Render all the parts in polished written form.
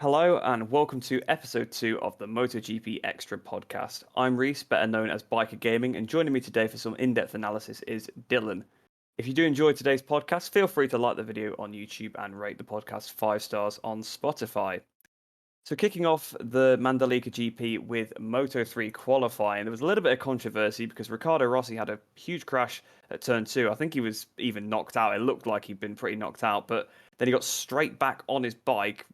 Hello and welcome to episode 2 of the Motogp Xtra podcast. I'm Rhys, better known as Biker Gaming, and joining me today for some in-depth analysis is Dylan. If you do enjoy today's podcast, feel free to like the video on YouTube and rate the podcast 5 stars on Spotify. So kicking off the Mandalika GP with Moto 3 qualifying, there was a little bit of controversy because Riccardo Rossi had a huge crash at turn 2. I think he was even knocked out. It looked like he'd been pretty knocked out, but then he got straight back on his bike.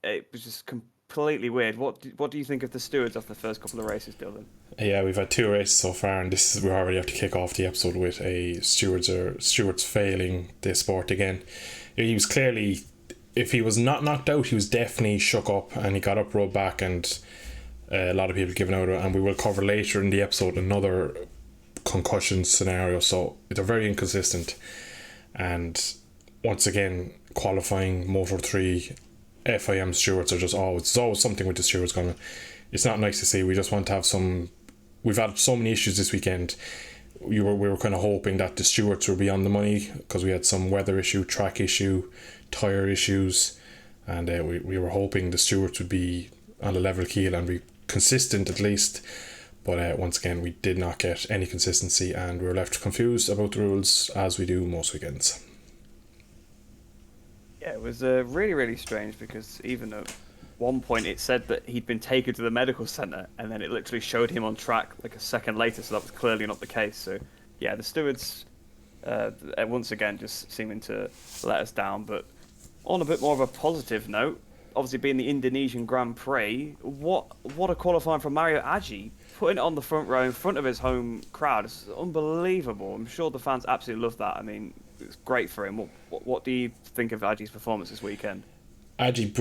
It was just completely weird. What do you think of the stewards after the first couple of races, Dylan? Yeah, we've had two races so far, and we already have to kick off the episode with stewards failing the sport again. He was clearly, if he was not knocked out, he was definitely shook up, and he got up, rode back, and a lot of people giving out. And we will cover later in the episode another concussion scenario. So they're very inconsistent, and once again, qualifying Moto 3 FIM stewards are just always something with the stewards going on. It's not nice to see. We just want to have some. We've had so many issues this weekend. We were kind of hoping that the stewards would be on the money because we had some weather issue, track issue, tyre issues, and we were hoping the stewards would be on a level keel and be consistent at least. But once again, we did not get any consistency, and we were left confused about the rules as we do most weekends. Yeah, it was really, really strange because even at one point it said that he'd been taken to the medical centre and then it literally showed him on track like a second later, so that was clearly not the case. So, yeah, the stewards, once again, just seeming to let us down. But on a bit more of a positive note, obviously being the Indonesian Grand Prix, what a qualifying from Mario Aggi, putting it on the front row in front of his home crowd. It's unbelievable. I'm sure the fans absolutely love that. I mean, it's great for him. What do you think of Aggi's performance this weekend? Aggi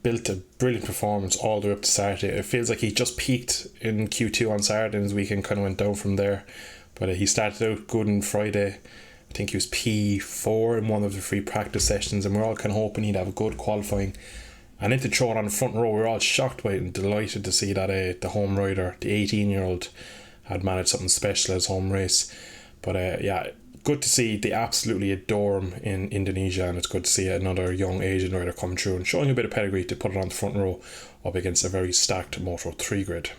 built a brilliant performance all the way up to Saturday. It feels like he just peaked in Q2 on Saturday, and his weekend kind of went down from there. But he started out good on Friday. I think he was P4 in one of the free practice sessions, and we're all kind of hoping he'd have a good qualifying. And then to throw it on the front row, we were all shocked by it and delighted to see that the home rider, the 18-year-old, had managed something special at his home race. But yeah, good to see. They absolutely adore him in Indonesia, and it's good to see another young Asian rider come through and showing a bit of pedigree to put it on the front row up against a very stacked Moto 3 grid.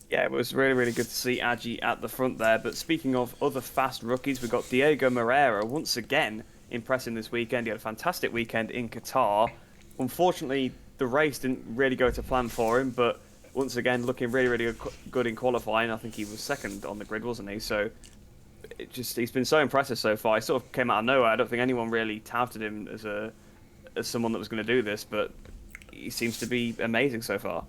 Yeah, it was really, really good to see Aggi at the front there. But speaking of other fast rookies, we've got Diego Marrero once again impressing this weekend. He had a fantastic weekend in Qatar. Unfortunately, the race didn't really go to plan for him, but once again, looking really, really good in qualifying. I think he was second on the grid, wasn't he? So he's been so impressive so far. He sort of came out of nowhere. I don't think anyone really touted him as someone that was going to do this, but he seems to be amazing so far.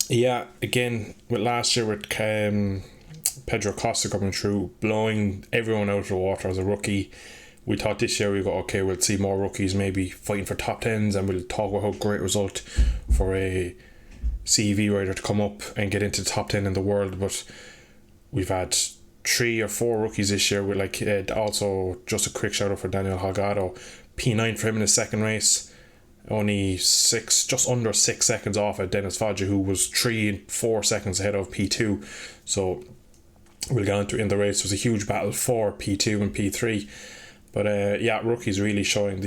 Yeah, again, with last year with Pedro Costa coming through, blowing everyone out of the water as a rookie, we thought this year we go, okay, we'll see more rookies maybe fighting for top 10s, and we'll talk about how great result for a CV rider to come up and get into the top 10 in the world. But we've had 3 or 4 rookies this year with also just a quick shout out for Daniel Holgado, P9 for him in his second race, only just under 6 seconds off at Dennis Foggia, who was 3 and 4 seconds ahead of P2. So we'll get into in the race. It was a huge battle for P2 and P3. But yeah, rookies really showing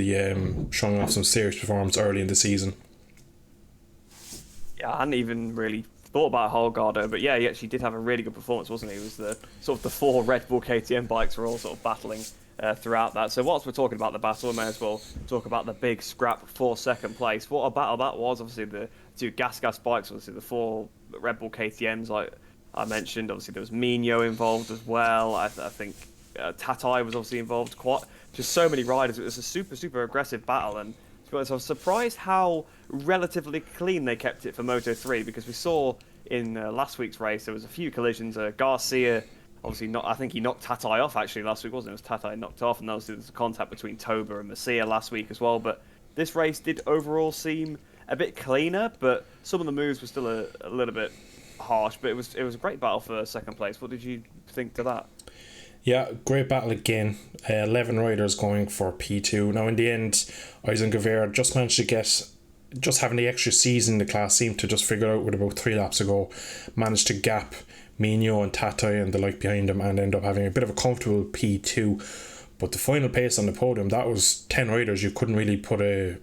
off some serious performance early in the season. Yeah, I hadn't even really thought about Holgado, but yeah, he actually did have a really good performance, wasn't he? It was the sort of the 4 Red Bull KTM bikes were all sort of battling throughout that. So whilst we're talking about the battle, we may as well talk about the big scrap for second place. What a battle that was! Obviously, the 2 gas bikes, obviously the 4 Red Bull KTMs, like I mentioned. Obviously, there was Mino involved as well. I think Tatai was obviously involved. Just so many riders. It was a super aggressive battle, and to be honest, I was surprised how relatively clean they kept it for Moto 3, because we saw in last week's race there was a few collisions. Garcia, obviously I think he knocked Tatai off actually last week, wasn't it? It was Tatai knocked off, and obviously there was a contact between Toba and Masia last week as well. But this race did overall seem a bit cleaner, but some of the moves were still a little bit harsh. But it was a great battle for second place. What did you think to that? Yeah, great battle again. 11 riders going for P2. Now in the end, Eisen Guevara just managed to get, just having the extra season, the class seemed to just figure out with about 3 laps ago, managed to gap Mino and Tatai and the like behind him, and end up having a bit of a comfortable P2. But the final pace on the podium, that was 10 riders. You couldn't really put a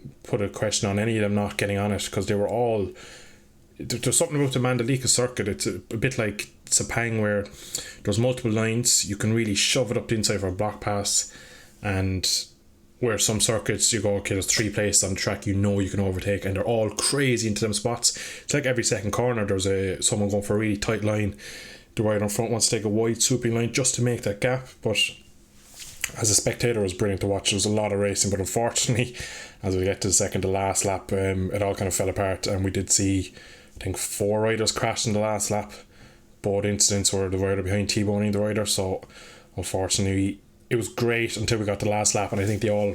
question on any of them not getting on it, because they were all... There's something about the Mandalika circuit. It's a bit like Sepang, where there's multiple lines. You can really shove it up the inside for a block pass, and where some circuits you go, okay, there's 3 places on the track you can overtake, and they're all crazy into them spots. It's like every second corner there's someone going for a really tight line. The rider in front wants to take a wide swooping line just to make that gap, but as a spectator it was brilliant to watch. There was a lot of racing, but unfortunately as we get to the second to last lap, it all kind of fell apart, and we did see, I think, 4 riders crash in the last lap. Both incidents were the rider behind T-boning the rider, so unfortunately it was great until we got to the last lap, and I think they all,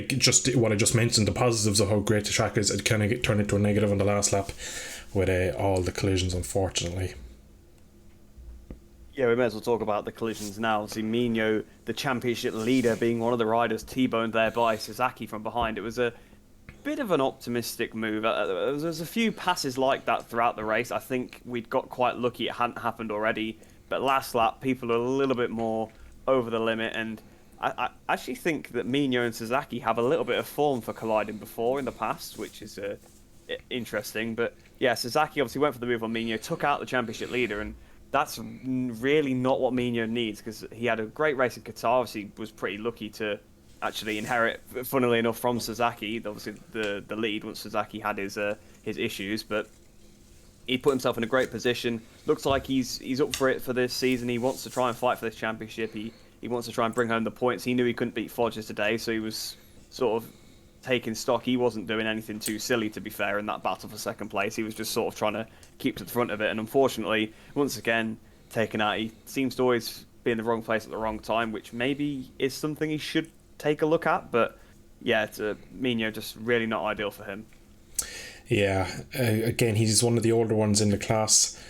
just what I just mentioned, the positives of how great the track is, it kind of turned into a negative on the last lap with all the collisions, unfortunately. Yeah, we may as well talk about the collisions now. See, Mino, the championship leader, being one of the riders T-boned there by Sasaki from behind. It was a bit of an optimistic move. There's a few passes like that throughout the race. I think we'd got quite lucky it hadn't happened already, but last lap people are a little bit more over the limit, and I actually think that Mino and Sasaki have a little bit of form for colliding before in the past, which is interesting. But yeah, Sasaki obviously went for the move on Mino, took out the championship leader, and that's really not what Mino needs, because he had a great race in Qatar. Obviously was pretty lucky to actually inherit, funnily enough, from Sasaki, obviously the lead once Sasaki had his issues, but he put himself in a great position. Looks like he's up for it for this season. He wants to try and fight for this championship. He wants to try and bring home the points. He knew he couldn't beat Fodger today, so he was sort of taking stock. He wasn't doing anything too silly, to be fair, in that battle for second place. He was just sort of trying to keep to the front of it, and unfortunately, once again, taken out. He seems to always be in the wrong place at the wrong time, which maybe is something he should take a look at, but yeah, it's Mino just really not ideal for him. Yeah, again, he's one of the older ones in the class,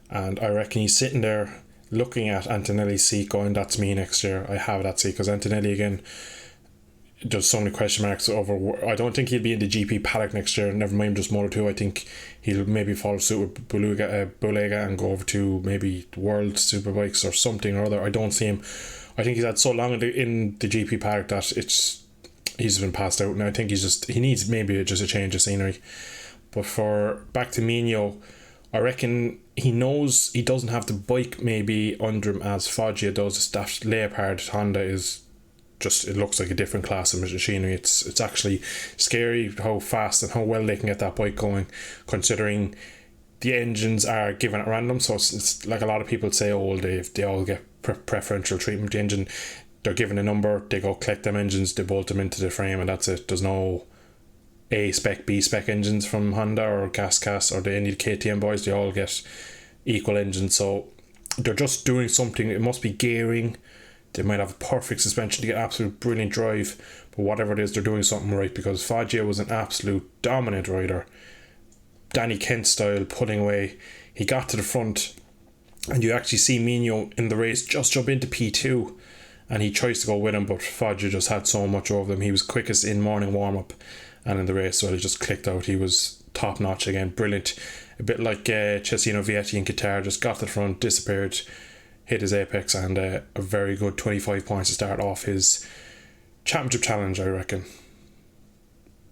and I reckon he's sitting there looking at Antonelli's seat going, that's me next year, I have that seat, because Antonelli, again, there's so many question marks over. I don't think he'll be in the GP paddock next year, never mind just Moto 2. I think he'll maybe follow suit with Bulega and go over to maybe World Superbikes or something or other. I don't see him. I think he's had so long in the GP paddock that he's been passed out, and I think he needs maybe just a change of scenery. But back to Mino, I reckon he knows he doesn't have the bike maybe under him as Foggia does. That Leopard Honda is just, it looks like a different class of machinery. It's actually scary how fast and how well they can get that bike going, considering the engines are given at random. So it's like a lot of people say, oh, they all get preferential treatment. The engine, they're given a number, they go collect them engines, they bolt them into the frame, and that's it. There's no A spec, B spec engines from Honda or GasCas or any KTM boys. They all get equal engines, so they're just doing something. It must be gearing. They might have a perfect suspension to get absolute brilliant drive, but whatever it is, they're doing something right, because Foggia was an absolute dominant rider. Danny Kent style, pulling away. He got to the front, and you actually see Mino in the race just jump into P2, and he tries to go with him, but Foggia just had so much over them. He was quickest in morning warm-up, and in the race, so he just clicked out. He was top notch again, brilliant. A bit like Cesino Vietti in Qatar, just got to the front, disappeared, hit his apex, and a very good 25 points to start off his championship challenge, I reckon.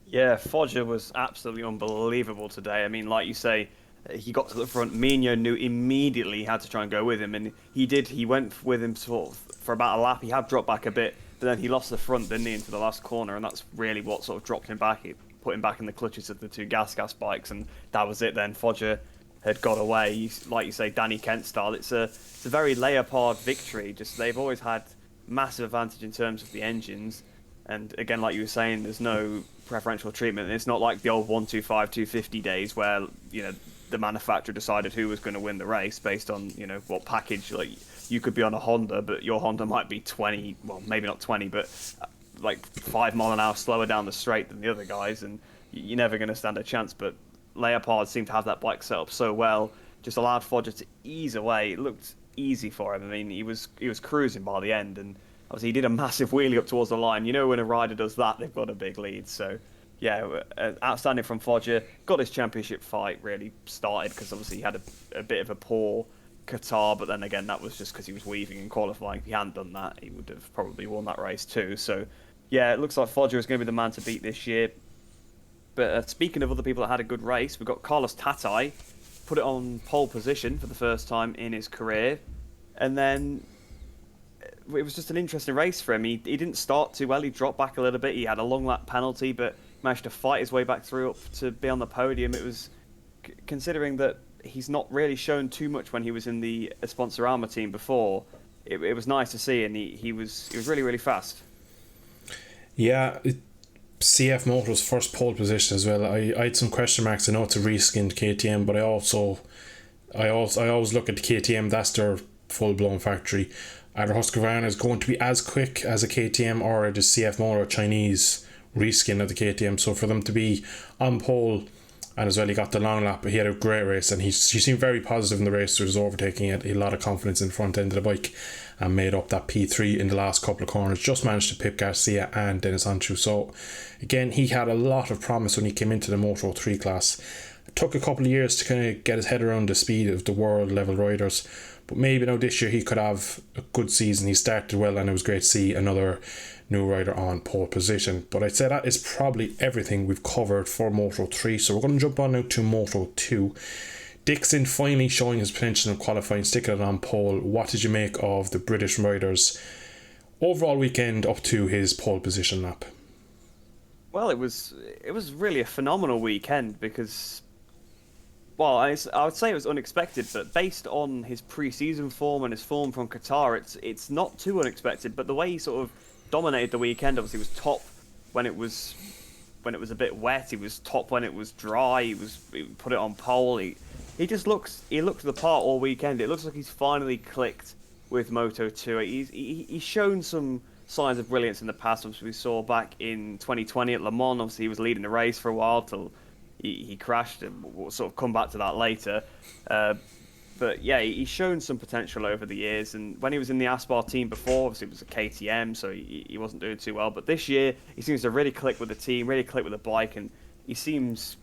Yeah, Foggia was absolutely unbelievable today. I mean, like you say, he got to the front. Mino knew immediately he had to try and go with him, and he did. He went with him sort of for about a lap. He had dropped back a bit, but then he lost the front, didn't he, into the last corner, and that's really what sort of dropped him back. It put him back in the clutches of the two gas bikes, and that was it then. Foggia had got away. Like you say, Danny Kent style. It's a very Leopard victory. Just they've always had massive advantage in terms of the engines, and again, like you were saying, there's no preferential treatment. It's not like the old 125, 250 days where, you know, the manufacturer decided who was going to win the race based on, you know, what package. Like, you could be on a Honda, but your Honda might be 20, well, maybe not 20, but like 5 mile an hour slower down the straight than the other guys, and you're never going to stand a chance. But Leopard seemed to have that bike set up so well, just allowed Foggia to ease away. It looked easy for him. I mean, he was cruising by the end, and obviously he did a massive wheelie up towards the line. You know, when a rider does that, they've got a big lead. So yeah, outstanding from Foggia. Got his championship fight really started, because obviously he had a bit of a poor Qatar, but then again, that was just because he was weaving and qualifying. If he hadn't done that, he would have probably won that race too. So, yeah, it looks like Foggia is going to be the man to beat this year. But speaking of other people that had a good race, we've got Carlos Tatai, put it on pole position for the first time in his career. And then it was just an interesting race for him. He didn't start too well. He dropped back a little bit. He had a long lap penalty, but managed to fight his way back through up to be on the podium. It was, considering that he's not really shown too much when he was in the Sponsorama team before, it was nice to see, and he was really, really fast. Yeah, CF Moto's first pole position as well. I had some question marks. I know it's a reskinned KTM, but I always look at the KTM. That's their full blown factory. Either Husqvarna is going to be as quick as a KTM, or it is CF Moto, Chinese reskin of the KTM. So for them to be on pole, and as well he got the long lap, but he had a great race, and he seemed very positive in the race. There was overtaking it, he had a lot of confidence in the front end of the bike, and made up that P3 in the last couple of corners. Just managed to pip Garcia and Dennis Anchu. So again, he had a lot of promise when he came into the Moto 3 class. It took a couple of years to kind of get his head around the speed of the world level riders, but maybe now this year he could have a good season. He started well, and it was great to see another new rider on pole position. But I'd say that is probably everything we've covered for Moto 3. So we're going to jump on now to Moto 2. Dixon finally showing his potential in qualifying, sticking it on pole. What did you make of the British riders' overall weekend up to his pole position lap? Well, it was really a phenomenal weekend because, well, I would say it was unexpected, but based on his pre-season form and his form from Qatar, it's not too unexpected. But the way he sort of dominated the weekend, obviously, he was top when it was a bit wet. He was top when it was dry. He put it on pole. He looked the part all weekend. It looks like he's finally clicked with Moto 2. He's shown some signs of brilliance in the past, which we saw back in 2020 at Le Mans. Obviously, he was leading the race for a while till he crashed, and we'll sort of come back to that later. But yeah, he's shown some potential over the years, and when he was in the Aspar team before, obviously it was a KTM, so he wasn't doing too well. But this year, he seems to really click with the team, really click with the bike, and he seems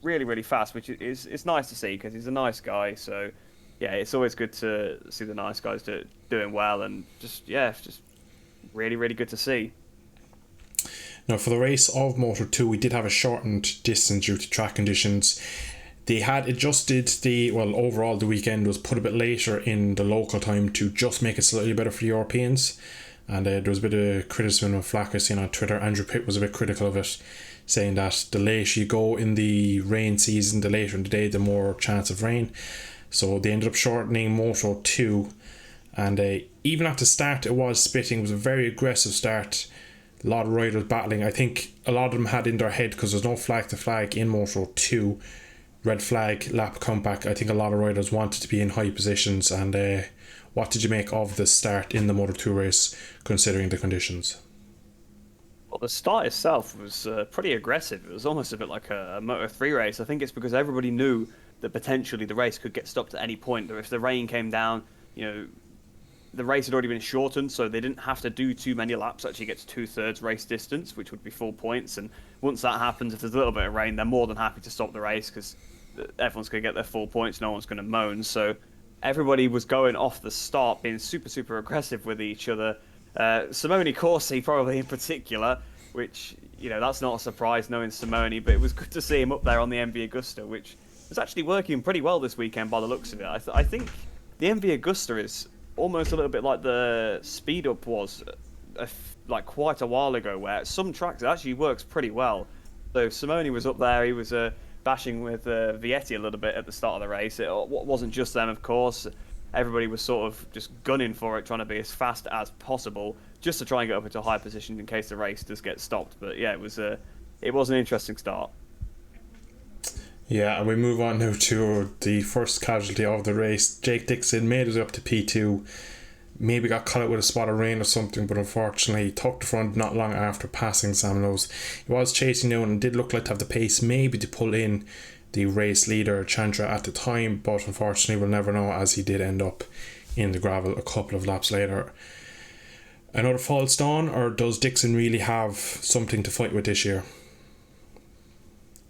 really, really fast, which is nice to see because he's a nice guy. So yeah, it's always good to see the nice guys doing well, and just really, really good to see. Now, for the race of Moto 2, we did have a shortened distance due to track conditions. They had adjusted overall the weekend was put a bit later in the local time to just make it slightly better for the Europeans. And there was a bit of criticism of flack I seen on Twitter. Andrew Pitt was a bit critical of it, saying that the later you go in the rain season, the later in the day, the more chance of rain. So they ended up shortening Moto 2. And even at the start, it was spitting. It was a very aggressive start. A lot of riders battling. I think a lot of them had in their head, because there's no flag to flag in Moto 2. Red flag, lap comeback. I think a lot of riders wanted to be in high positions. And what did you make of the start in the Moto 2 race, considering the conditions? Well, the start itself was pretty aggressive. It was almost a bit like a Moto 3 race. I think it's because everybody knew that potentially the race could get stopped at any point. That if the rain came down, the race had already been shortened, so they didn't have to do too many laps. Actually gets 2/3 race distance, which would be full points. And once that happens, if there's a little bit of rain, they're more than happy to stop the race because everyone's going to get their full points. No one's going to moan. So everybody was going off the start, being super, super aggressive with each other. Simone Corsi probably in particular, which, that's not a surprise knowing Simone, but it was good to see him up there on the MV Agusta, which was actually working pretty well this weekend by the looks of it. I think the MV Agusta is almost a little bit like the Speed Up was like quite a while ago, where at some tracks it actually works pretty well. So Simone was up there, he was bashing with Vietti a little bit at the start of the race. It wasn't just them, of course. Everybody was sort of just gunning for it, trying to be as fast as possible, just to try and get up into a high position in case the race does get stopped. But yeah, it was an interesting start. Yeah, and we move on now to the first casualty of the race. Jake Dixon made it up to P2. Maybe got caught out with a spot of rain or something, but unfortunately he took the front not long after passing Sam Lowes. He was chasing down and did look like to have the pace maybe to pull in the race leader Chandra at the time, but unfortunately we'll never know, as he did end up in the gravel a couple of laps later. Another false dawn, or does Dixon really have something to fight with this year?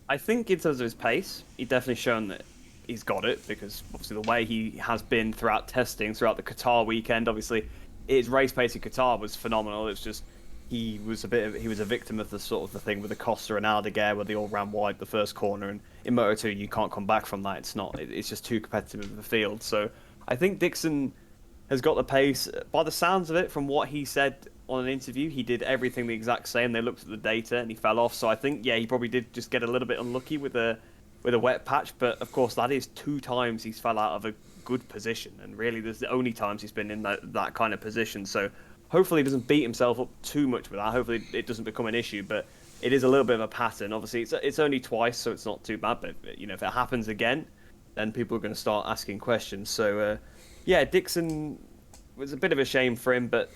I think in terms of his pace, he's definitely shown that he's got it, because obviously the way he has been throughout testing, throughout the Qatar weekend, obviously his race pace in Qatar was phenomenal. It's just he was a victim of the sort of the thing with the Costa and Aldeguer where they all ran wide the first corner, and in Moto2 you can't come back from that. It's just too competitive of a field. So I think Dixon has got the pace. By the sounds of it, from what he said on an interview, he did everything the exact same. They looked at the data and he fell off. So I think, yeah, he probably did just get a little bit unlucky with a wet patch. But of course, that is 2 times he's fell out of a good position, and really there's the only times he's been in that kind of position. So hopefully he doesn't beat himself up too much with that. Hopefully it doesn't become an issue, but it is a little bit of a pattern. Obviously it's only twice, so it's not too bad, but you know, if it happens again, then people are going to start asking questions. So yeah, Dixon was a bit of a shame for him, but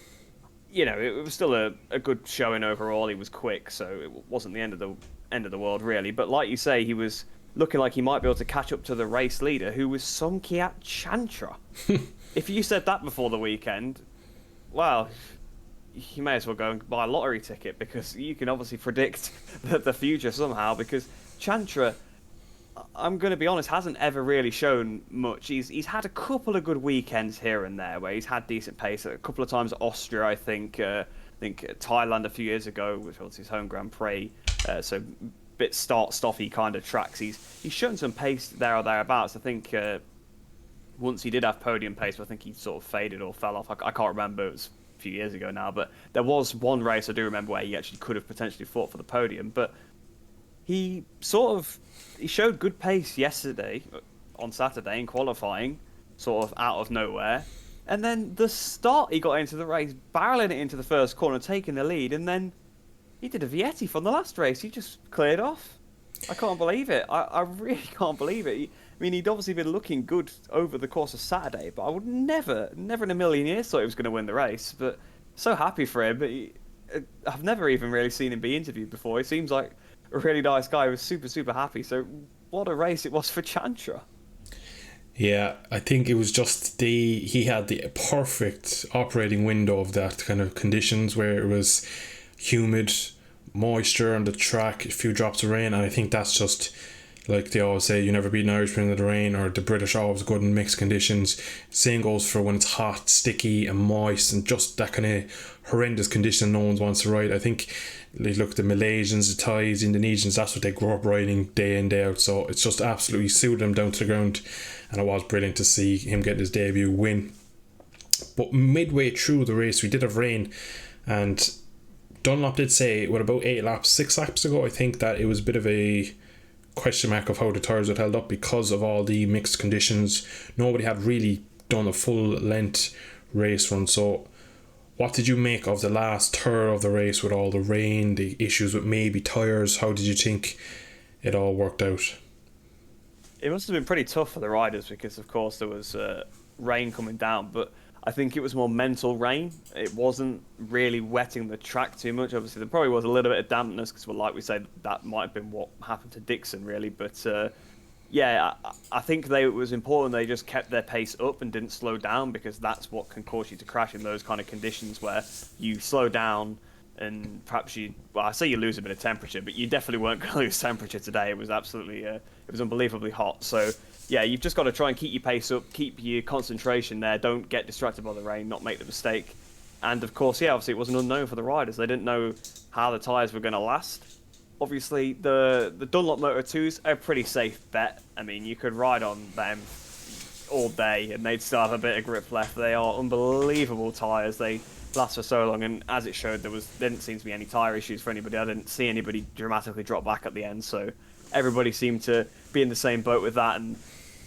you know, it was still a good showing overall. He was quick, so it wasn't the end of the world really. But like you say, he was looking like he might be able to catch up to the race leader, who was Somkiat Chantra. If you said that before the weekend, well, you may as well go and buy a lottery ticket, because you can obviously predict the future somehow, because Chantra, I'm going to be honest, hasn't ever really shown much. He's had a couple of good weekends here and there where he's had decent pace. A couple of times Austria, I think Thailand a few years ago, which was his home Grand Prix. So bit start-stoppy kind of tracks. He's shown some pace there or thereabouts. I think once he did have podium pace, but I think he sort of faded or fell off. I can't remember. It was a few years ago now. But there was one race I do remember where he actually could have potentially fought for the podium. But he showed good pace yesterday, on Saturday in qualifying, sort of out of nowhere. And then the start he got into the race, barreling it into the first corner, taking the lead, and then he did a Vietti from the last race. He just cleared off. I can't believe it. I really can't believe it. I mean, he'd obviously been looking good over the course of Saturday, but I would never in a million years thought he was going to win the race. But so happy for him. But I've never even really seen him be interviewed before. He seems like a really nice guy. He was super, super happy. So what a race it was for Chantra. Yeah, I think it was just he had the perfect operating window of that kind of conditions where it was humid, moisture on the track, a few drops of rain, and I think that's just, like they always say, you never beat an Irishman in the rain, or the British are always good in mixed conditions. Same goes for when it's hot, sticky and moist, and just that kind of horrendous condition no one wants to ride. I think, look, the Malaysians, the Thais, Indonesians, that's what they grow up riding day in, day out, so it's just absolutely suited them down to the ground, and it was brilliant to see him get his debut win. But midway through the race we did have rain, and Dunlop did say, what, about 6 laps ago, I think, that it was a bit of a question mark of how the tyres had held up because of all the mixed conditions. Nobody had really done a full length race run. So what did you make of the last third of the race with all the rain, the issues with maybe tyres? How did you think it all worked out? It must have been pretty tough for the riders, because of course there was rain coming down, but I think it was more mental rain. It wasn't really wetting the track too much. Obviously, there probably was a little bit of dampness, because, well, like we said, that might have been what happened to Dixon, really. But yeah, I think it was important they just kept their pace up and didn't slow down, because that's what can cause you to crash in those kind of conditions where you slow down and perhaps I say you lose a bit of temperature, but you definitely weren't going to lose temperature today. It was absolutely, it was unbelievably hot. So yeah, you've just got to try and keep your pace up, keep your concentration there, don't get distracted by the rain, not make the mistake. And of course, yeah, obviously it was an unknown for the riders. They didn't know how the tyres were going to last. Obviously, the Dunlop Moto2s are a pretty safe bet. I mean, you could ride on them all day and they'd still have a bit of grip left. They are unbelievable tyres. They last for so long, and as it showed, there didn't seem to be any tyre issues for anybody. I didn't see anybody dramatically drop back at the end, so everybody seemed to be in the same boat with that, and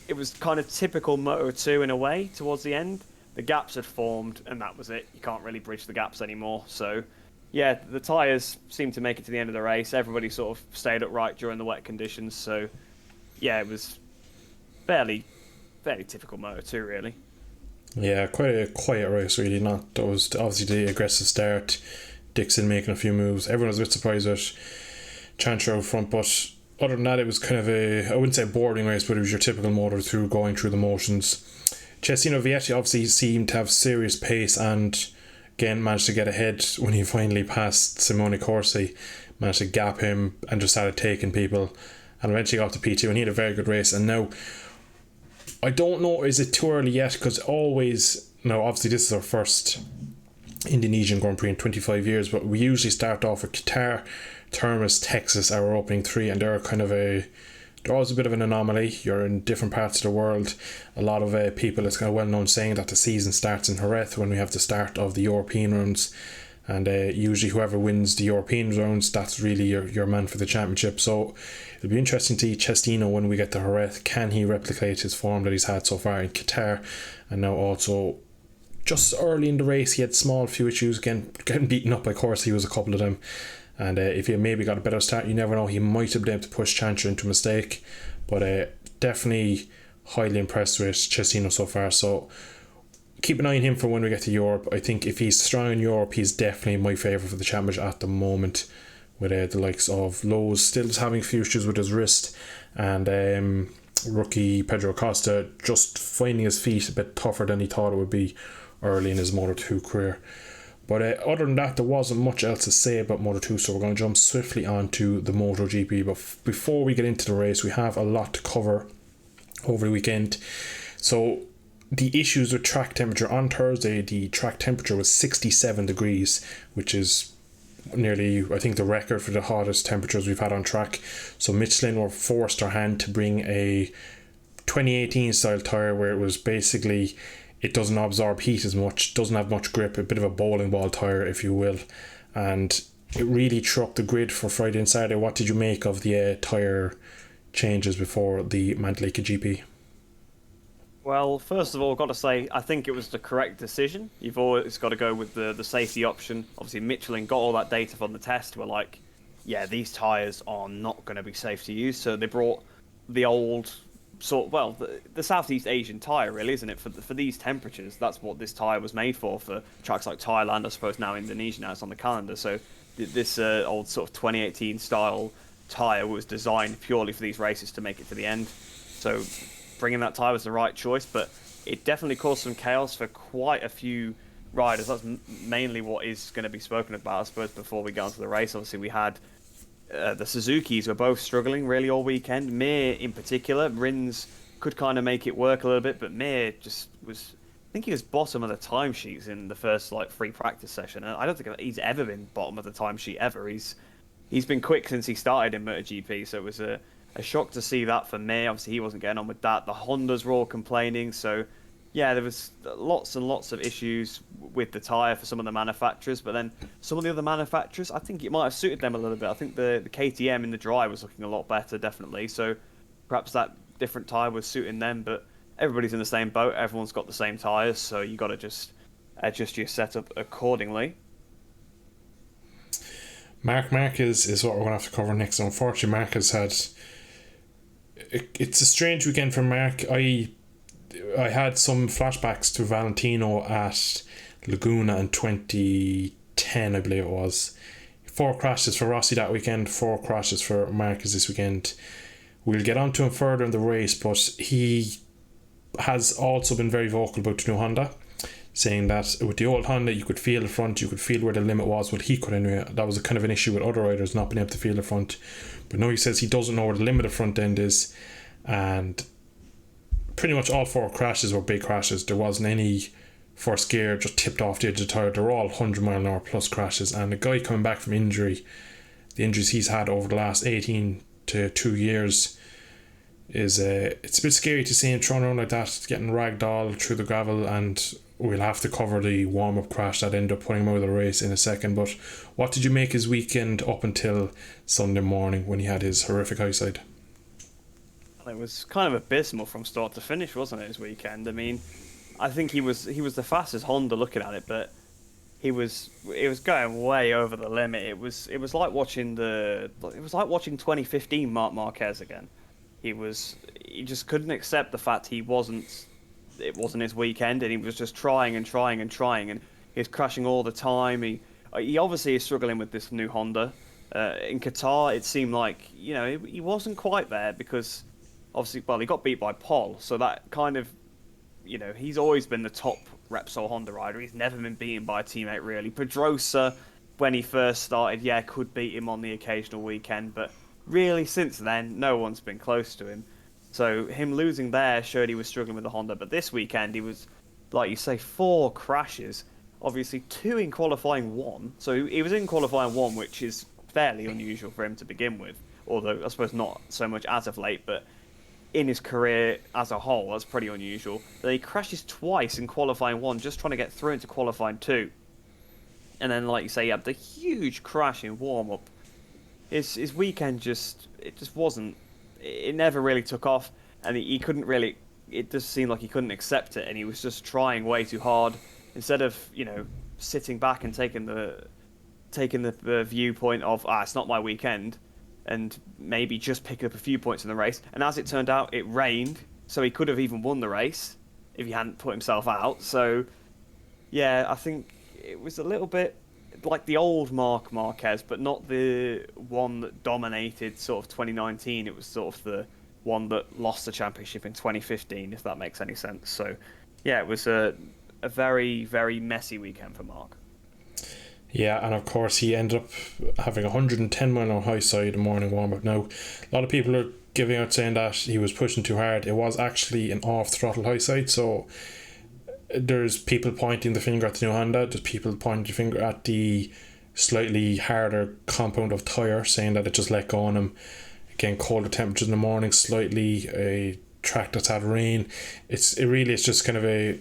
it was kind of typical Moto2 in a way towards the end. The gaps had formed, and that was it. You can't really bridge the gaps anymore. So yeah, the tyres seemed to make it to the end of the race. Everybody sort of stayed upright during the wet conditions, so yeah, it was fairly typical Moto2, really. Yeah, quite a quiet race, really. Not those, obviously, the aggressive start, Dixon making a few moves. Everyone was a bit surprised with Chantra out front, but other than that, it was kind of I wouldn't say a boring race, but it was your typical Moto2 going through the motions. Cesino Vietti obviously seemed to have serious pace, and again managed to get ahead when he finally passed Simone Corsi, managed to gap him and just started taking people, and eventually got to P2, and he had a very good race. And now I don't know, is it too early yet? Because always, now obviously this is our first Indonesian Grand Prix in 25 years, but we usually start off with Qatar, Termas, Texas, our opening three, and they're always a bit of an anomaly. You're in different parts of the world. A lot of people, it's kind of well known saying that the season starts in Jerez when we have the start of the European rounds, and usually whoever wins the European rounds, that's really your man for the championship. So it'll be interesting to see Cestino when we get to Jerez. Can he replicate his form that he's had so far in Qatar? And now also, just early in the race, he had few issues, getting beaten up by Corsi was a couple of them. And if he maybe got a better start, you never know, he might have been able to push Chancellor into a mistake. But definitely highly impressed with Cestino so far. So keep an eye on him for when we get to Europe. I think if he's strong in Europe, he's definitely my favourite for the championship at the moment. With the likes of Lowe's still having a few issues with his wrist, and rookie Pedro Acosta just finding his feet a bit tougher than he thought it would be early in his Moto2 career. But other than that, there wasn't much else to say about Moto2, so we're going to jump swiftly on to the Motogp. But before we get into the race, we have a lot to cover over the weekend. So the issues with track temperature on Thursday, the track temperature was 67 degrees, which is nearly, I think, the record for the hottest temperatures we've had on track. So Michelin were forced their hand to bring a 2018 style tyre where it was basically, it doesn't absorb heat as much, doesn't have much grip, a bit of a bowling ball tyre if you will, and it really threw up the grid for Friday and Saturday. What did you make of the tyre changes before the Mandalika GP? Well, first of all, I've got to say, I think it was the correct decision. You've always got to go with the safety option. Obviously, Michelin got all that data from the test. We're like, yeah, these tyres are not going to be safe to use. So they brought the old the Southeast Asian tyre, really, isn't it? For these temperatures, that's what this tyre was made for tracks like Thailand, I suppose now Indonesia, now it's on the calendar. So this old sort of 2018 style tyre was designed purely for these races to make it to the end. So bringing that tyre was the right choice, but it definitely caused some chaos for quite a few riders. That's mainly what is going to be spoken about, I suppose, before we get onto the race. Obviously, we had the Suzukis were both struggling really all weekend. Mir in particular, Rins could kind of make it work a little bit, but Mir just was, I think he was bottom of the timesheets in the first free practice session. And I don't think he's ever been bottom of the timesheet ever. He's been quick since he started in MotoGP, so it was a shock to see that for Mir. Obviously, he wasn't getting on with that. The Hondas were all complaining, so yeah, there was lots and lots of issues with the tyre for some of the manufacturers, but then some of the other manufacturers, I think it might have suited them a little bit. I think the KTM in the dry was looking a lot better, definitely, so perhaps that different tyre was suiting them, but everybody's in the same boat, everyone's got the same tyres, so you got to just adjust your setup accordingly. Marc Marquez is what we're going to have to cover next. Unfortunately, Marc has had... It's a strange weekend for Marc. I had some flashbacks to Valentino at Laguna in 2010, I believe it was. 4 crashes for Rossi that weekend, 4 crashes for Marquez this weekend. We'll get on to him further in the race, but he has also been very vocal about the new Honda, saying that with the old Honda you could feel the front, you could feel where the limit was. Well, he could anyway. That was a kind of an issue with other riders not being able to feel the front, but now he says he doesn't know where the limit of front end is, and pretty much all 4 crashes were big crashes. There wasn't any first gear just tipped off the edge of the tyre. They were all 100 mile an hour plus crashes, and the guy coming back from injury, the injuries he's had over the last 18 to 2 years, is it's a bit scary to see him thrown around like that, getting ragged all through the gravel. And we'll have to cover the warm-up crash that ended up putting him out of the race in a second. But what did you make his weekend up until Sunday morning when he had his horrific eyesight? It was kind of abysmal from start to finish, wasn't it, his weekend? I mean, I think he was the fastest Honda looking at it, but it was going way over the limit. It was like watching 2015 Marc Marquez again. He just couldn't accept the fact it wasn't his weekend, and he was just trying and trying and trying, and he was crashing all the time. He obviously is struggling with this new Honda. In Qatar, it seemed like he wasn't quite there because obviously, well, he got beat by Paul, so that kind of, he's always been the top Repsol Honda rider. He's never been beaten by a teammate, really. Pedrosa, when he first started, could beat him on the occasional weekend, but really, since then, no one's been close to him. So him losing there showed he was struggling with the Honda. But this weekend, he was, like you say, 4 crashes. Obviously, 2 in qualifying 1. So he was in qualifying 1, which is fairly unusual for him to begin with. Although, I suppose not so much as of late, but in his career as a whole, that's pretty unusual. Then he crashes twice in qualifying 1, just trying to get through into qualifying 2. And then, like you say, he had the huge crash in warm-up. His weekend just wasn't. It never really took off, and he couldn't really. It just seemed like he couldn't accept it, and he was just trying way too hard. Instead of sitting back and taking the viewpoint of it's not my weekend, and maybe just picking up a few points in the race. And as it turned out, it rained, so he could have even won the race if he hadn't put himself out. So yeah, I think it was a little bit like the old Marc Marquez, but not the one that dominated sort of 2019. It was sort of the one that lost the championship in 2015, if that makes any sense. So yeah, it was a very, very messy weekend for Marc. Yeah, and of course he ended up having 110 mile on high side in morning warm-up. Now, a lot of people are giving out saying that he was pushing too hard. It was actually an off-throttle high side, so there's people pointing the finger at the new Honda, there's people pointing the finger at the slightly harder compound of tyre, saying that it just let go on him. Again, colder temperatures in the morning, slightly a track that's had rain. It really is just kind of a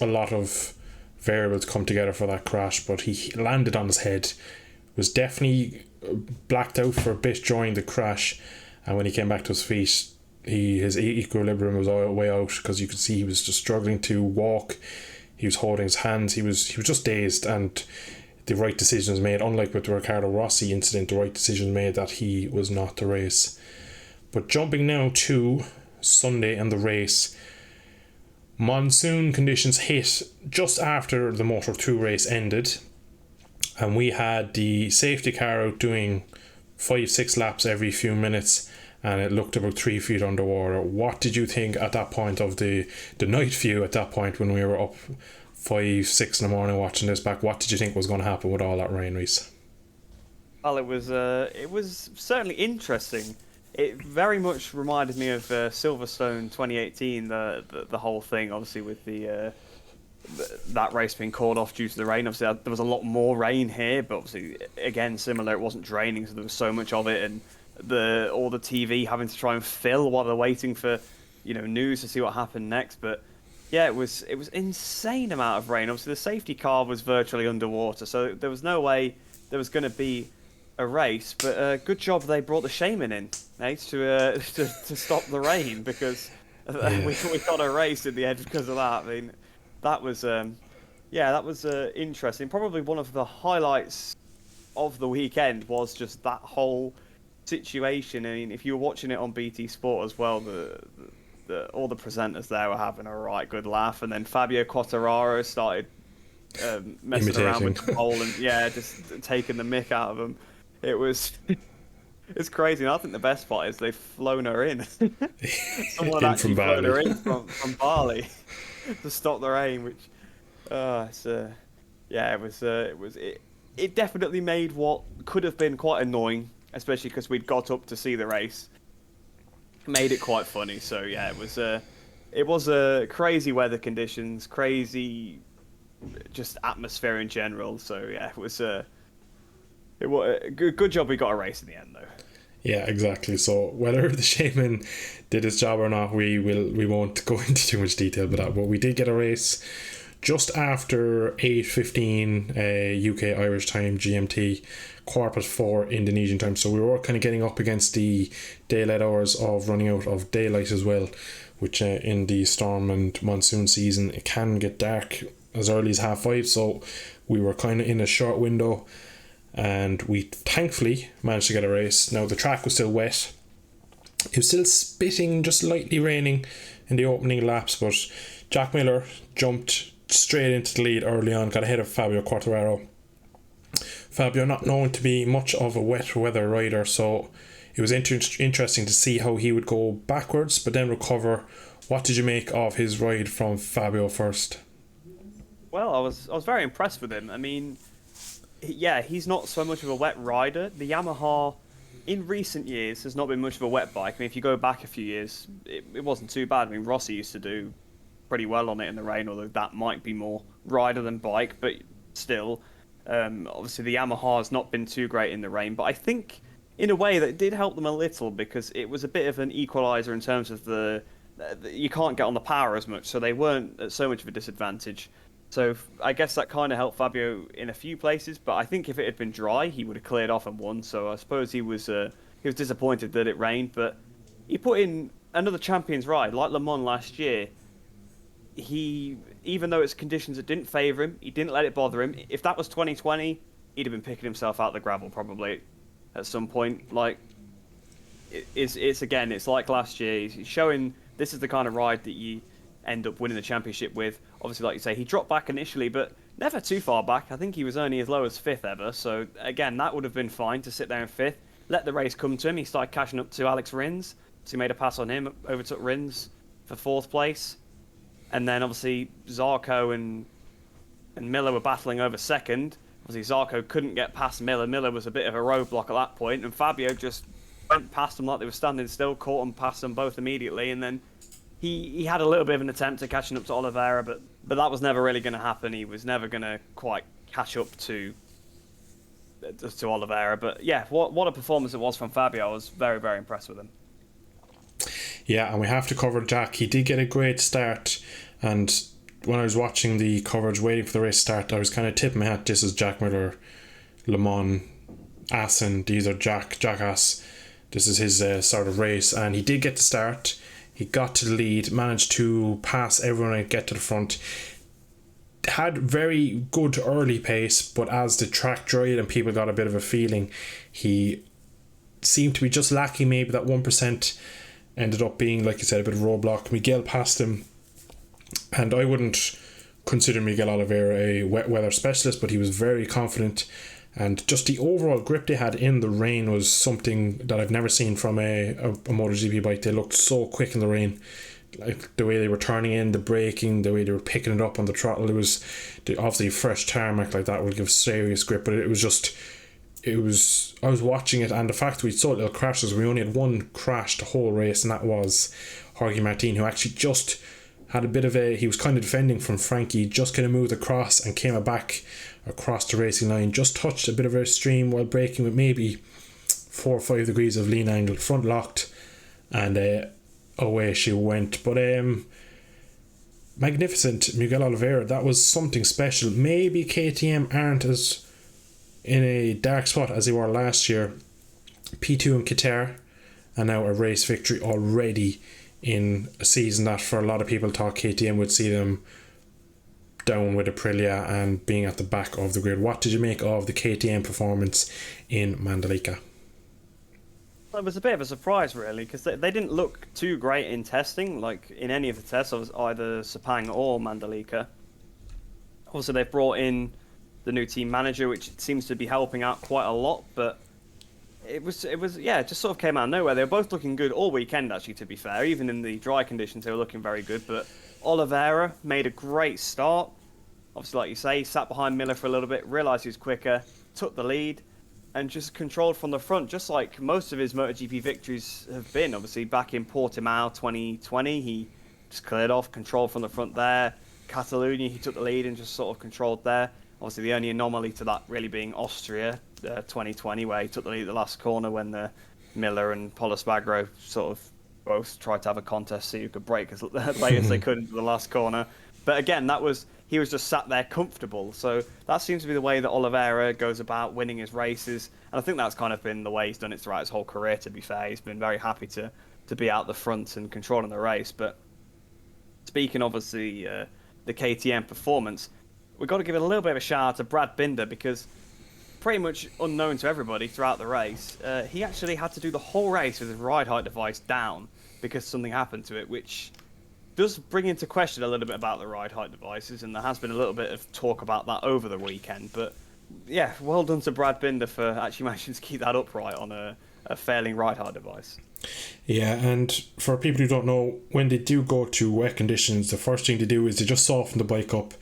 lot of variables come together for that crash, but he landed on his head, was definitely blacked out for a bit during the crash, and when he came back to his feet, his equilibrium was all way out, because you could see he was just struggling to walk. He was holding his hands. He was just dazed, and the right decision was made. Unlike with the Ricardo Rossi incident, the right decision made that he was not to race. But jumping now to Sunday and the race, monsoon conditions hit just after the Moto 2 race ended, and we had the safety car out doing 5-6 laps every few minutes, and it looked about 3 feet underwater. What did you think at that point of the night view at that point when we were up 5-6 in the morning watching this back? What did you think was going to happen with all that rain, Rhys? Well, it was certainly interesting. It very much reminded me of Silverstone 2018, the whole thing, obviously, with that race being called off due to the rain. Obviously, there was a lot more rain here, but obviously, again, similar, it wasn't draining, so there was so much of it, and all the TV having to try and fill while they're waiting for news to see what happened next. But yeah, it was insane amount of rain. Obviously, the safety car was virtually underwater, so there was no way there was going to be a race. But good job they brought the Shaman in, mate, to stop the rain, because we got a race in the end because of that. I mean, that was interesting. Probably one of the highlights of the weekend was just that whole situation. I mean, if you were watching it on BT Sport as well, all the presenters there were having a right good laugh, and then Fabio Quartararo started messing around with the pole and just taking the mick out of him. It's crazy, and I think the best part is they've flown her in. Someone actually flown her in from Bali to stop the rain, which it definitely made what could have been quite annoying, especially because we'd got up to see the race, made it quite funny. So yeah, it was crazy weather conditions, crazy just atmosphere in general. So yeah, it was a good job we got a race in the end, though. Yeah, exactly. So whether the Shaman did his job or not, we won't go into too much detail about that. But we did get a race just after 8:15 UK Irish time GMT, 4:15 Indonesian time. So we were kind of getting up against the daylight hours of running out of daylight as well, which in the storm and monsoon season, it can get dark as early as 5:30. So we were kind of in a short window, and we thankfully managed to get a race. Now the track was still wet. It was still spitting, just lightly raining in the opening laps, but Jack Miller jumped straight into the lead early on, got ahead of Fabio Quartararo. Fabio not known to be much of a wet weather rider, so it was interesting to see how he would go backwards but then recover. What did you make of his ride from Fabio first? Well, I was very impressed with him. I mean, yeah, he's not so much of a wet rider. The Yamaha in recent years, there's not been much of a wet bike. I mean, if you go back a few years, it wasn't too bad. I mean, Rossi used to do pretty well on it in the rain, although that might be more rider than bike, but still, obviously the Yamaha has not been too great in the rain, but I think in a way that did help them a little because it was a bit of an equalizer in terms of you can't get on the power as much, so they weren't at so much of a disadvantage. So I guess that kind of helped Fabio in a few places, but I think if it had been dry, he would have cleared off and won. So I suppose he was disappointed that it rained, but he put in another champions ride like Le Mans last year. He, even though it's conditions that didn't favour him, he didn't let it bother him. If that was 2020, he'd have been picking himself out the gravel probably at some point. Like it's like last year. He's showing this is the kind of ride that you end up winning the championship with. Obviously, like you say, he dropped back initially, but never too far back. I think he was only as low as 5th ever. So again, that would have been fine to sit there in 5th. Let the race come to him. He started catching up to Alex Rins. So he made a pass on him, overtook Rins for 4th place. And then obviously Zarco and Miller were battling over 2nd. Obviously Zarco couldn't get past Miller. Miller was a bit of a roadblock at that point, and Fabio just went past them like they were standing still, caught them, passed them both immediately, and then he had a little bit of an attempt at catching up to Oliveira, but that was never really going to happen. He was never going to quite catch up to Oliveira. But yeah, what a performance it was from Fabio. I was very, very impressed with him. Yeah, and we have to cover Jack. He did get a great start, and when I was watching the coverage, waiting for the race start, I was kind of tipping my hat. This is Jack Miller, Le Mans, Assen. These are Jackass. This is his sort of race, and he did get the start. He got to the lead, managed to pass everyone and get to the front. Had very good early pace, but as the track dried and people got a bit of a feeling, he seemed to be just lacking maybe that 1%. Ended up being, like you said, a bit of a roadblock. Miguel passed him, and I wouldn't consider Miguel Oliveira a wet weather specialist, but he was very confident, and just the overall grip they had in the rain was something that I've never seen from a MotoGP bike. They looked so quick in the rain, like the way they were turning in, the braking, the way they were picking it up on the throttle. It was obviously fresh tarmac like that will give serious grip, but I was watching it, and the fact we saw little crashes, we only had one crash the whole race, and that was Jorge Martin, who actually just had a bit of he was kind of defending from Frankie, just kind of moved across and came back across the racing line, just touched a bit of a stream while braking with maybe 4 or 5 degrees of lean angle, front locked, and away she went. But magnificent Miguel Oliveira, that was something special. Maybe KTM aren't as in a dark spot as they were last year. P2 in Qatar, and now a race victory already in a season that for a lot of people thought KTM would see them down with Aprilia and being at the back of the grid. What did you make of the KTM performance in Mandalika? Well, it was a bit of a surprise really, because they didn't look too great in testing, like in any of the tests, either Sepang or Mandalika. Also, they've brought in the new team manager, which seems to be helping out quite a lot, but it was it just sort of came out of nowhere. They were both looking good all weekend, actually, to be fair. Even in the dry conditions, they were looking very good, but Oliveira made a great start. Obviously, like you say, he sat behind Miller for a little bit, realised he was quicker, took the lead, and just controlled from the front, just like most of his MotoGP victories have been. Obviously, back in Portimao 2020, he just cleared off, controlled from the front there. Catalonia, he took the lead and just sort of controlled there. Obviously, the only anomaly to that really being Austria 2020, where he took the lead at the last corner when Miller and Polisbagro sort of both tried to have a contest, see who could brake as late as they could into the last corner. But again, he was just sat there comfortable. So that seems to be the way that Oliveira goes about winning his races. And I think that's kind of been the way he's done it throughout his whole career, to be fair. He's been very happy to be out the front and controlling the race. But speaking, obviously, the KTM performance, we've got to give it a little bit of a shout out to Brad Binder, because pretty much unknown to everybody throughout the race, he actually had to do the whole race with his ride height device down because something happened to it, which does bring into question a little bit about the ride height devices, and there has been a little bit of talk about that over the weekend. But yeah, well done to Brad Binder for actually managing to keep that upright on a failing ride height device. Yeah, and for people who don't know, when they do go to wet conditions, the first thing they do is they just soften the bike up.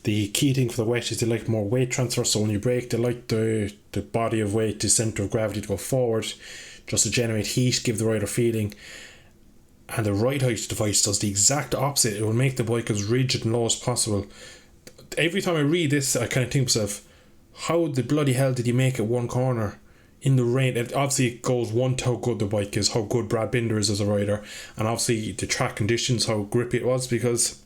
The key thing for the wet is they like more weight transfer, so when you brake, they like the body of weight, the centre of gravity to go forward, just to generate heat, give the rider feeling. And the ride height device does the exact opposite. It will make the bike as rigid and low as possible. Every time I read this, I kind of think to myself, how the bloody hell did he make it one corner in the rain? It obviously goes one to how good the bike is, how good Brad Binder is as a rider, and obviously the track conditions, how grippy it was, because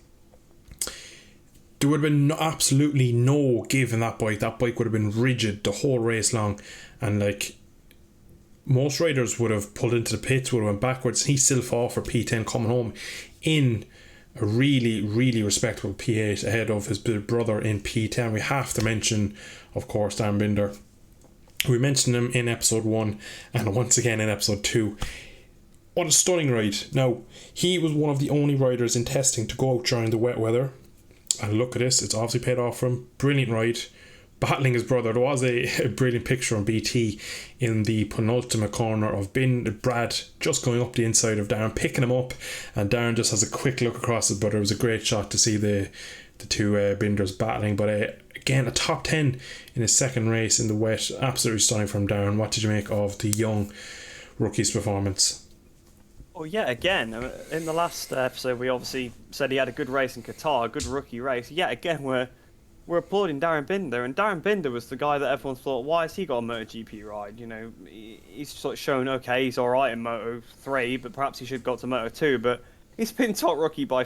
there would have been absolutely no give in that bike. That bike would have been rigid the whole race long, and like most riders would have pulled into the pits, would have went backwards. He still fought for P10 coming home in a really, really respectable P8 ahead of his brother in P10. We have to mention, of course, Darren Binder. We mentioned him in episode 1 and once again in episode 2. What a stunning ride. Now, he was one of the only riders in testing to go out during the wet weather. And look at this, it's obviously paid off for him. Brilliant ride. Battling his brother. There was a brilliant picture on BT in the penultimate corner of Brad just going up the inside of Darren, picking him up, and Darren just has a quick look across his brother. It was a great shot to see the two Binders battling. But again, a top 10 in his second race in the wet. Absolutely stunning from Darren. What did you make of the young rookie's performance? Well, yeah, again, in the last episode, we obviously said he had a good race in Qatar, a good rookie race. Yeah, again, we're applauding Darren Binder, and Darren Binder was the guy that everyone thought, why has he got a MotoGP ride? You know, he's sort of shown, okay, he's all right in Moto 3, but perhaps he should have got to Moto 2. But he's been top rookie by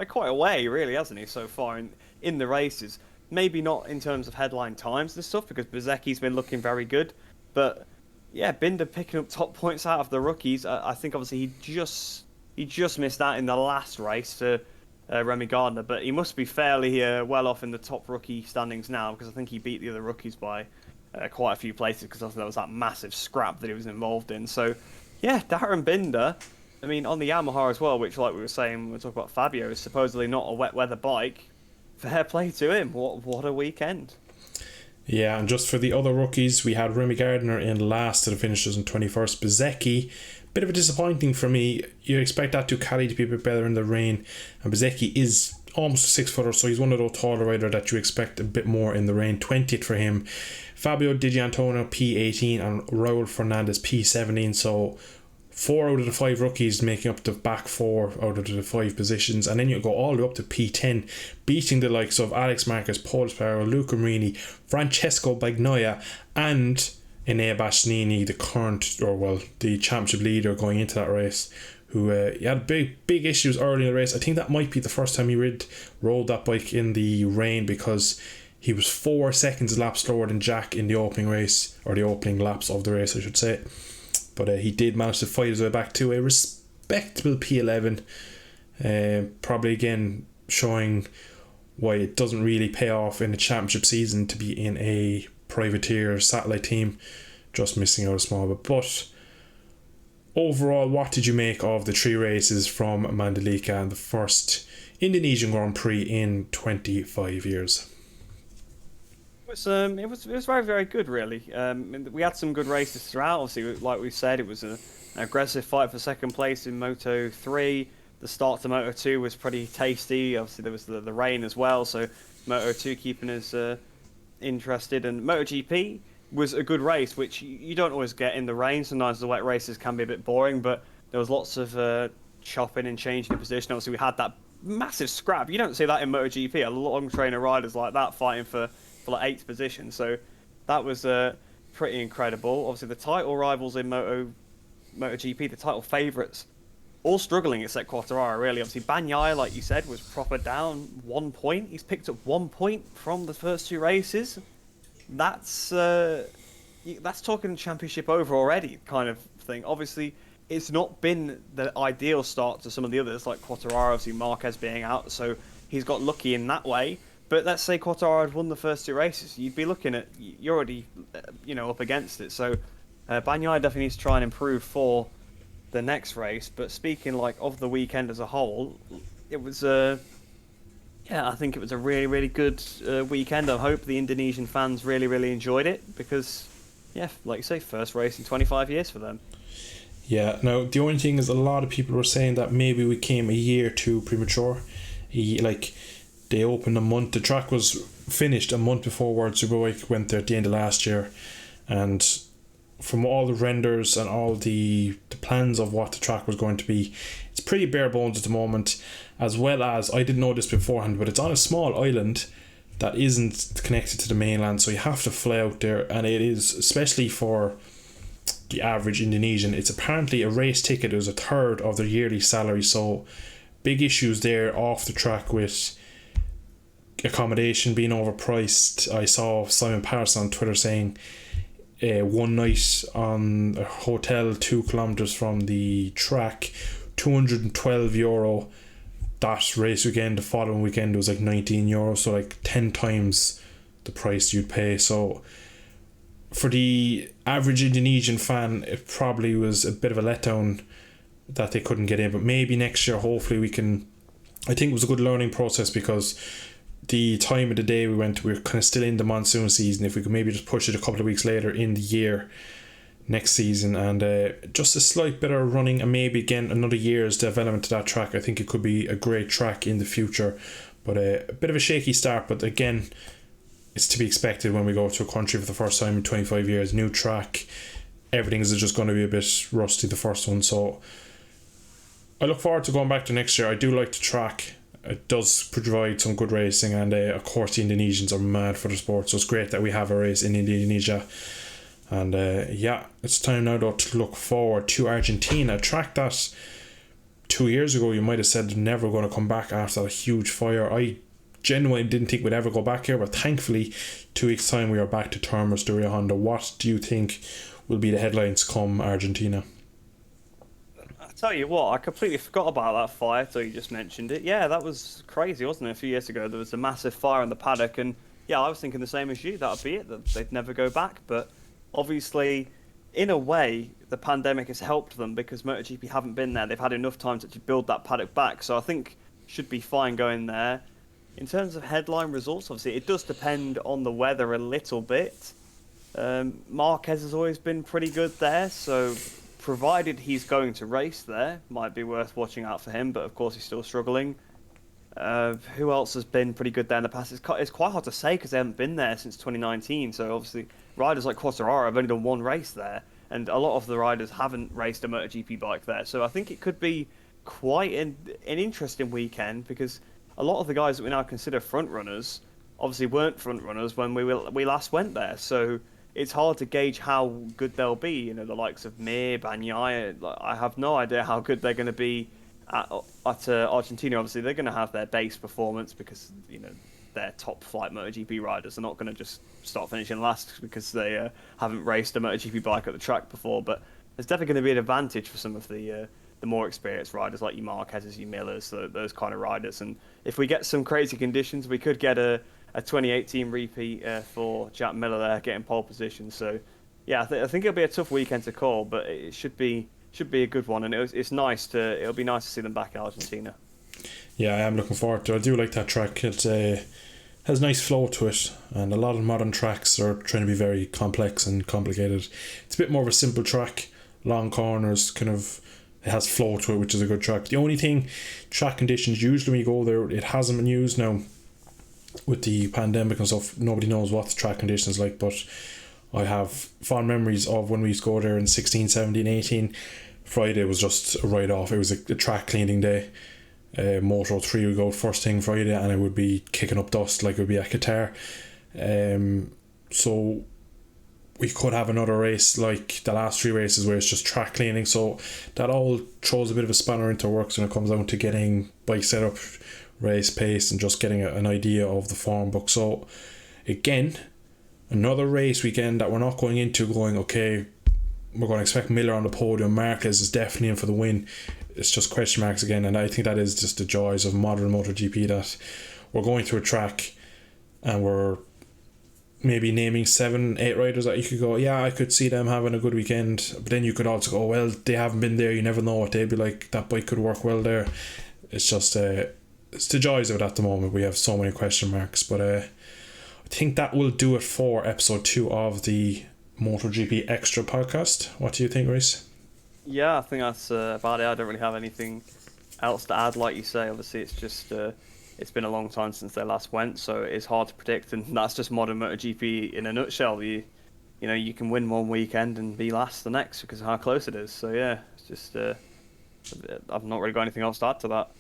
quite a way, really, hasn't he, so far in the races? Maybe not in terms of headline times and stuff, because Bezecchi's been looking very good, but yeah, Binder picking up top points out of the rookies. I think obviously he just missed out in the last race to Remy Gardner, but he must be fairly well off in the top rookie standings now, because I think he beat the other rookies by quite a few places, because there was that massive scrap that he was involved in. So yeah, Darren Binder, I mean, on the Yamaha as well, which, like we were saying when we talk about Fabio, is supposedly not a wet weather bike. Fair play to him. What a weekend. Yeah, and just for the other rookies, we had Remy Gardner in last to the finishers in 21st. Bezecchi, bit of a disappointing for me. You expect that Ducati to be a bit better in the rain, and Bezecchi is almost a 6 footer, so he's one of those taller riders that you expect a bit more in the rain. 20th for him. Fabio Di Giannantonio P18 and Raul Fernandez P17, so 4 out of the 5 rookies making up the back 4 out of the 5 positions, and then you go all the way up to P10, beating the likes of Alex Marquez, Paul Sparrow, Luca Marini, Francesco Bagnaia, and Enea Bastianini, the championship leader going into that race, who he had big issues early in the race. I think that might be the first time he rolled that bike in the rain, because he was 4 seconds a lap slower than Jack in the opening race, or the opening laps of the race, I should say. But he did manage to fight his way back to a respectable P11. Probably again showing why it doesn't really pay off in the championship season to be in a privateer satellite team. Just missing out a small bit. But overall, what did you make of the 3 races from Mandalika and the first Indonesian Grand Prix in 25 years? It was very, very good, really. We had some good races throughout. Obviously, like we said, it was an aggressive fight for second place in Moto 3. The start to Moto 2 was pretty tasty. Obviously, there was the rain as well, so Moto 2 keeping us interested. And MotoGP was a good race, which you don't always get in the rain. Sometimes the wet races can be a bit boring, but there was lots of chopping and changing of position. Obviously, we had that massive scrap. You don't see that in MotoGP. A long train of riders like that fighting for like 8th position, so that was pretty incredible. Obviously, the title rivals in MotoGP, the title favourites, all struggling except Quartararo, really. Obviously, Bagnaia, like you said, was proper down 1 point. He's picked up 1 point from the first 2 races. That's talking championship over already, kind of thing. Obviously, it's not been the ideal start to some of the others, like Quartararo, obviously Marquez being out, so he's got lucky in that way. But let's say Quartararo had won the first 2 races, you'd be looking at, you're already, up against it. So Bagnaia definitely needs to try and improve for the next race. But speaking of the weekend as a whole, it was I think it was a really, really good weekend. I hope the Indonesian fans really, really enjoyed it, because, yeah, like you say, first race in 25 years for them. Yeah, now the only thing is, a lot of people were saying that maybe we came a year too premature. They opened the track was finished a month before World Superbike went there at the end of last year, and from all the renders and all the plans of what the track was going to be, it's pretty bare bones at the moment. As well as, I didn't know this beforehand, but it's on a small island that isn't connected to the mainland, so you have to fly out there, and it is, especially for the average Indonesian, it's apparently a race ticket is a third of their yearly salary, so big issues there off the track with accommodation being overpriced. I saw Simon Paris on Twitter saying one night on a hotel 2 kilometers from the track, €212. That race weekend, the following weekend, was like €19, so like 10 times the price you'd pay. So for the average Indonesian fan, it probably was a bit of a letdown that they couldn't get in, but maybe next year, hopefully we can. I think it was a good learning process, because the time of the day we were kind of still in the monsoon season. If we could maybe just push it a couple of weeks later in the year next season, and just a slight bit of running, and maybe again another year's development to that track, I think it could be a great track in the future. But a bit of a shaky start, but again, it's to be expected when we go to a country for the first time in 25 years, new track, everything is just going to be a bit rusty the first one. So I look forward to going back to next year. I do like the track. It does provide some good racing, and of course the Indonesians are mad for the sport, so it's great that we have a race in Indonesia. And it's time now though to look forward to Argentina, a track that 2 years ago you might have said never going to come back after that huge fire. I genuinely didn't think we'd ever go back here, but thankfully 2 weeks time we are back to Termas de Rio Hondo. What do you think will be the headlines come Argentina? Tell you what, I completely forgot about that fire till you just mentioned it. Yeah, that was crazy, wasn't it? A few years ago there was a massive fire in the paddock, and yeah, I was thinking the same as you, that would be it, that they'd never go back. But obviously, in a way, the pandemic has helped them, because MotoGP haven't been there. They've had enough time to build that paddock back, so I think should be fine going there. In terms of headline results, obviously it does depend on the weather a little bit. Marquez has always been pretty good there, so provided he's going to race there, might be worth watching out for him, but of course he's still struggling. Who else has been pretty good there in the past? It's quite hard to say, because they haven't been there since 2019, so obviously riders like Quartararo have only done one race there, and a lot of the riders haven't raced a MotoGP bike there, so I think it could be quite an interesting weekend, because a lot of the guys that we now consider front runners obviously weren't front runners when we last went there, so it's hard to gauge how good they'll be. You know, the likes of Mir, Bagnaia, I have no idea how good they're going to be at Argentina. Obviously, they're going to have their base performance, because, you know, they're top flight MotoGP riders. They're not going to just start finishing last because they haven't raced a MotoGP bike at the track before. But there's definitely going to be an advantage for some of the more experienced riders, like your Marquez's, your Millers, those kind of riders. And if we get some crazy conditions, we could get a 2018 repeat for Jack Miller there, getting pole position. So yeah, I think it'll be a tough weekend to call, but it should be a good one, and it'll be nice to see them back in Argentina. Yeah, I am looking forward to it. I do like that track. It has a nice flow to it, and a lot of modern tracks are trying to be very complex and complicated. It's a bit more of a simple track, long corners, kind of. It has flow to it, which is a good track. The only thing, track conditions, usually when you go there, it hasn't been used now with the pandemic and stuff. Nobody knows what the track conditions like, but I have fond memories of when we used to go there in 16, 17, 18. Friday was just a write-off. It was a track cleaning day. Moto 3 would go first thing Friday, and it would be kicking up dust like it would be at Qatar. So we could have another race like the last 3 races where it's just track cleaning, so that all throws a bit of a spanner into works when it comes down to getting bike setup, race pace, and just getting an idea of the form book. So again, another race weekend that we're not going into going, okay, we're going to expect Miller on the podium, Marquez is definitely in for the win. It's just question marks again, and I think that is just the joys of modern MotoGP, that we're going to a track and we're maybe naming 7-8 riders that you could go, yeah, I could see them having a good weekend, but then you could also go, well, they haven't been there, you never know what they'd be like, that bike could work well there. It's just it's the joys of it at the moment. We have so many question marks, but I think that will do it for episode 2 of the Motogp Xtra podcast. What do you think, Rhys? Yeah, I think that's about it. I don't really have anything else to add. Like you say, obviously it's it's been a long time since they last went, so it's hard to predict. And that's just modern MotoGP in a nutshell. You know, you can win one weekend and be last the next because of how close it is. So yeah, it's just I've not really got anything else to add to that.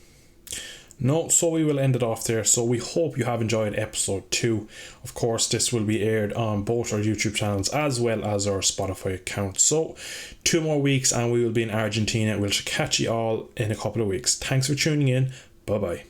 No, so we will end it off there. So we hope you have enjoyed episode 2. Of course, this will be aired on both our YouTube channels as well as our Spotify account. So 2 more weeks and we will be in Argentina. We'll catch you all in a couple of weeks. Thanks for tuning in. Bye bye.